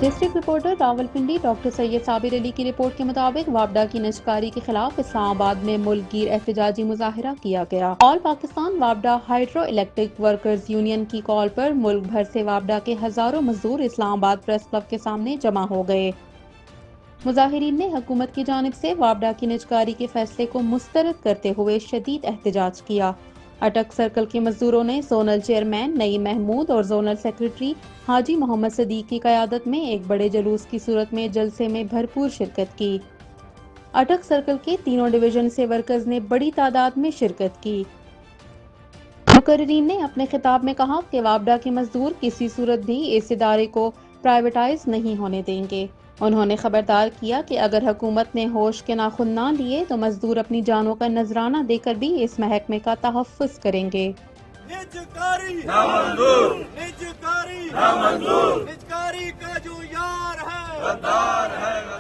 District reporter Rawalpindi doctor سید صابر علی کی report کے مطابق وابڈا کی نجکاری کے خلاف اسلام آباد میں ملک گیر احتجاجی مظاہرہ کیا گیا۔ آل پاکستان وابڈا ہائیڈرو الیکٹرک ورکرز یونین کی کال پر ملک بھر سے وابڈا کے ہزاروں مزدور اسلام آباد پریس کلب کے سامنے جمع ہو گئے۔ مظاہرین نے حکومت کی جانب سے وابڈا کی نجکاری کے فیصلے کو مسترد کرتے ہوئے شدید احتجاج کیا۔ اٹک سرکل کے مزدوروں نے زونل چیئرمین نعیم محمود اور زونل سیکرٹری حاجی محمد صدیق کی قیادت میں ایک بڑے جلوس کی صورت میں جلسے میں بھرپور شرکت کی۔ اٹک سرکل کے تینوں ڈویژن سے ورکرز نے بڑی تعداد میں شرکت کی۔ مقررین نے اپنے خطاب میں کہا کہ وابڈا کے مزدور کسی صورت بھی اس ادارے کو پرائیویٹائز نہیں ہونے دیں گے۔ انہوں نے خبردار کیا کہ اگر حکومت نے ہوش کے ناخن نہ لیے تو مزدور اپنی جانوں کا نذرانہ دے کر بھی اس محکمے کا تحفظ کریں گے۔ نجکاری نامنظور، نجکاری نامنظور، نجکاری کا جو یار ہے غدار ہے۔